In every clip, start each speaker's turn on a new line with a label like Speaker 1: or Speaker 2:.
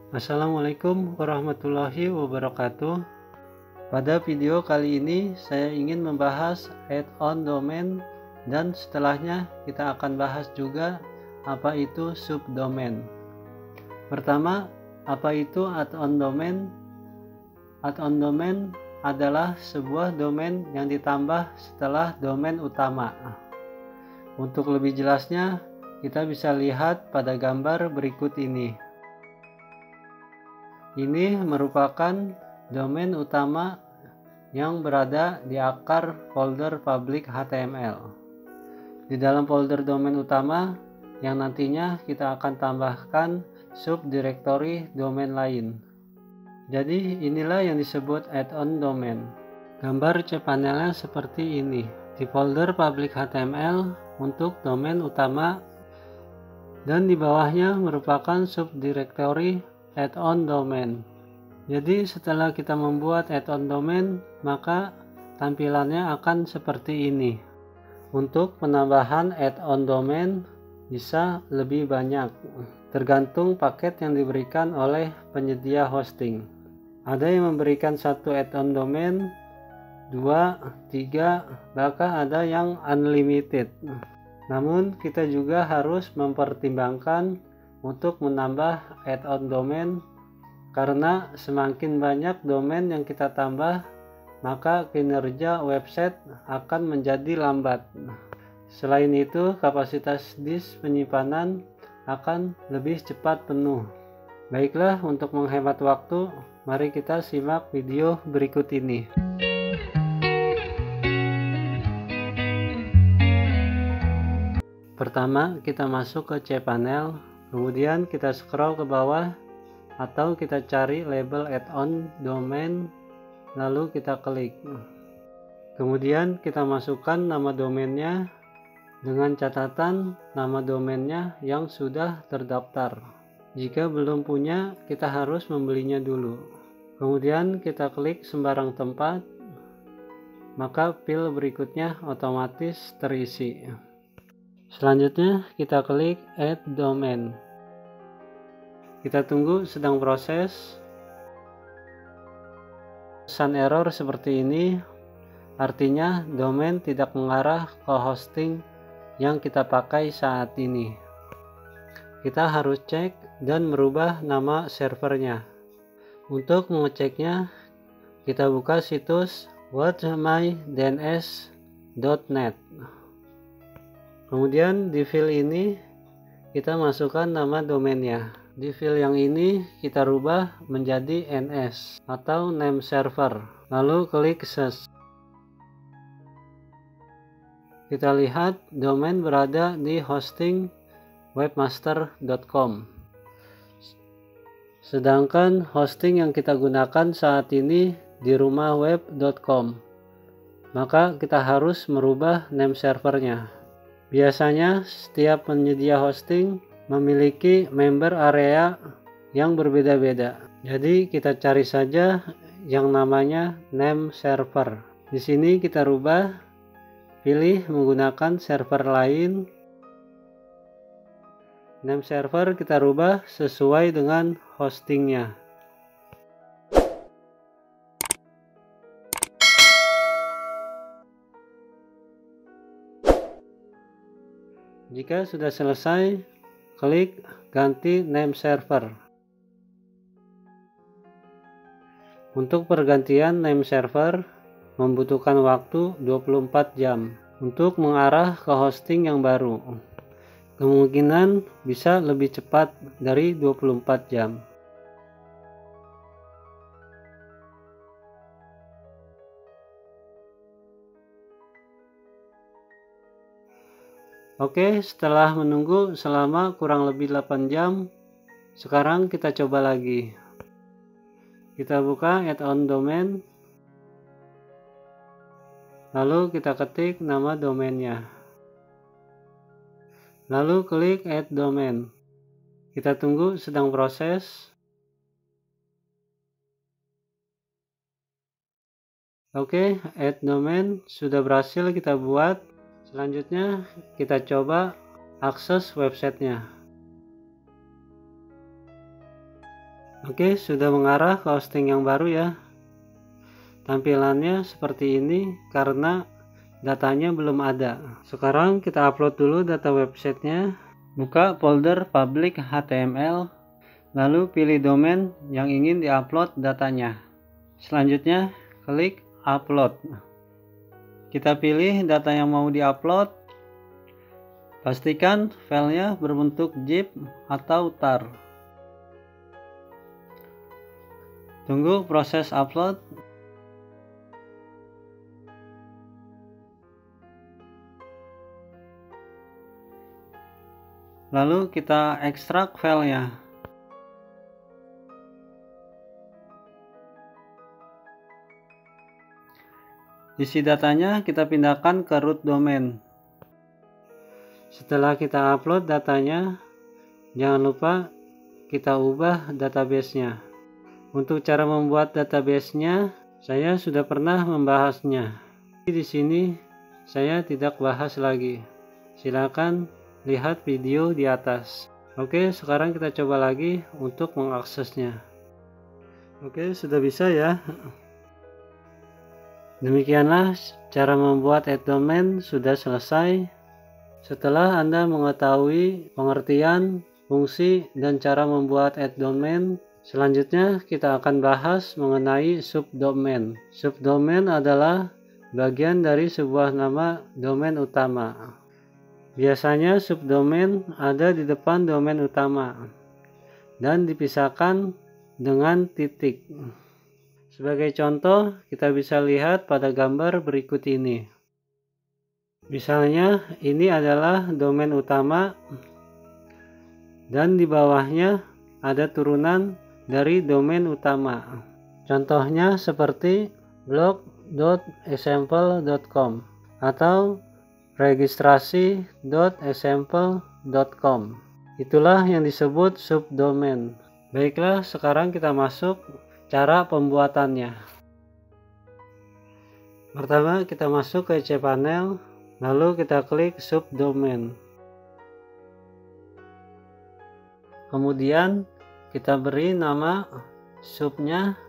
Speaker 1: Assalamualaikum warahmatullahi wabarakatuh. Pada video kali ini saya ingin membahas add-on domain dan setelahnya kita akan bahas juga apa itu subdomain. Pertama, apa itu add-on domain? Add-on domain adalah sebuah domain yang ditambah setelah domain utama. Untuk lebih jelasnya, kita bisa lihat pada gambar berikut ini. Ini merupakan domain utama yang berada di akar folder public HTML. Di dalam folder domain utama yang nantinya kita akan tambahkan subdirektori domain lain. Jadi inilah yang disebut add-on domain. Gambar cpanelnya seperti ini. Di folder public HTML untuk domain utama dan di bawahnya merupakan subdirektori add-on domain. Jadi setelah kita membuat add-on domain, maka tampilannya akan seperti ini. Untuk penambahan add-on domain bisa lebih banyak, tergantung paket yang diberikan oleh penyedia hosting. Ada yang memberikan satu add-on domain, 2, 3, bahkan ada yang unlimited. Namun kita juga harus mempertimbangkan untuk menambah add-on domain, karena semakin banyak domain yang kita tambah, maka kinerja website akan menjadi lambat. Selain itu, kapasitas disk penyimpanan akan lebih cepat penuh. Baiklah, untuk menghemat waktu, mari kita simak video berikut ini. Pertama, kita masuk ke cpanel. Kemudian kita scroll ke bawah atau kita cari label add-on domain, lalu kita klik. Kemudian kita masukkan nama domainnya dengan catatan nama domainnya yang sudah terdaftar. Jika belum punya, kita harus membelinya dulu. Kemudian kita klik sembarang tempat, maka field berikutnya otomatis terisi. Selanjutnya kita klik add domain. Kita tunggu sedang proses. Pesan error seperti ini artinya domain tidak mengarah ke hosting yang kita pakai saat ini. Kita harus cek dan merubah nama servernya. Untuk mengeceknya, kita buka situs whatmydns.net. Kemudian di field ini kita masukkan nama domainnya. Di field yang ini kita rubah menjadi ns atau name server. Lalu klik search. Kita lihat domain berada di hosting webmaster.com. Sedangkan hosting yang kita gunakan saat ini di rumahweb.com. Maka kita harus merubah name servernya. Biasanya setiap penyedia hosting memiliki member area yang berbeda-beda. Jadi kita cari saja yang namanya name server. Di sini kita rubah, pilih menggunakan server lain. Name server kita rubah sesuai dengan hostingnya. Jika sudah selesai, klik ganti name server. Untuk pergantian name server membutuhkan waktu 24 jam untuk mengarah ke hosting yang baru. Kemungkinan bisa lebih cepat dari 24 jam. Oke, setelah menunggu selama kurang lebih 8 jam, sekarang kita coba lagi. Kita buka add-on domain, lalu kita ketik nama domainnya. Lalu klik add domain. Kita tunggu sedang proses. Oke, add domain sudah berhasil kita buat. Selanjutnya kita coba akses websitenya. Oke, sudah mengarah ke hosting yang baru ya. Tampilannya seperti ini karena datanya belum ada. Sekarang kita upload dulu data websitenya. Buka folder public HTML, lalu pilih domain yang ingin diupload datanya. Selanjutnya klik upload. Kita pilih data yang mau diupload. Pastikan filenya berbentuk zip atau tar. Tunggu proses upload. Lalu kita ekstrak filenya. Isi datanya kita pindahkan ke root domain. Setelah kita upload datanya, jangan lupa kita ubah database-nya. Untuk cara membuat database-nya, saya sudah pernah membahasnya. Di sini saya tidak bahas lagi. Silakan lihat video di atas. Oke, sekarang kita coba lagi untuk mengaksesnya. Oke, sudah bisa ya. Demikianlah cara membuat domain sudah selesai. Setelah Anda mengetahui pengertian, fungsi, dan cara membuat domain, selanjutnya kita akan bahas mengenai subdomain. Subdomain adalah bagian dari sebuah nama domain utama. Biasanya subdomain ada di depan domain utama dan dipisahkan dengan titik. Sebagai contoh, kita bisa lihat pada gambar berikut ini. Misalnya, ini adalah domain utama dan di bawahnya ada turunan dari domain utama. Contohnya seperti blog.example.com atau registrasi.example.com. Itulah yang disebut subdomain. Baiklah, sekarang kita masuk cara pembuatannya. Pertama, kita masuk ke cPanel, lalu kita klik subdomain. Kemudian kita beri nama subnya.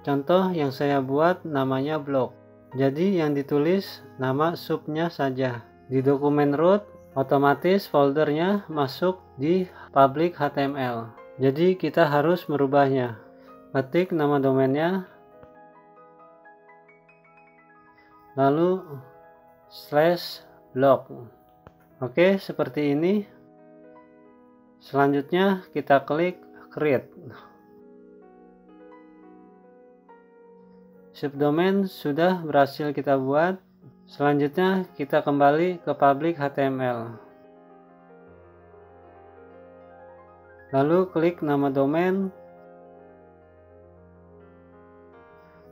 Speaker 1: Contoh yang saya buat namanya blog. Jadi yang ditulis nama subnya saja. Di dokumen root, otomatis foldernya masuk di public HTML. Jadi kita harus merubahnya. Ketik nama domainnya, lalu /blog. Oke, seperti ini. Selanjutnya kita klik create. Subdomain sudah berhasil kita buat. Selanjutnya kita kembali ke public HTML. Lalu klik nama domain.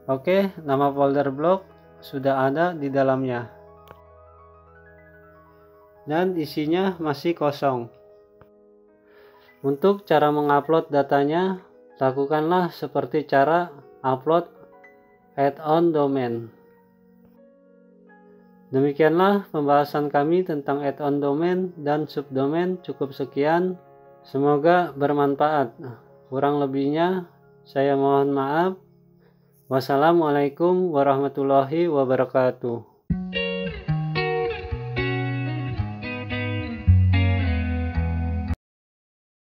Speaker 1: Oke, nama folder blog sudah ada di dalamnya. Dan isinya masih kosong. Untuk cara mengupload datanya, lakukanlah seperti cara upload add-on domain. Demikianlah pembahasan kami tentang add-on domain dan subdomain. Cukup sekian. Semoga bermanfaat. Kurang lebihnya saya mohon maaf. Wassalamualaikum warahmatullahi wabarakatuh.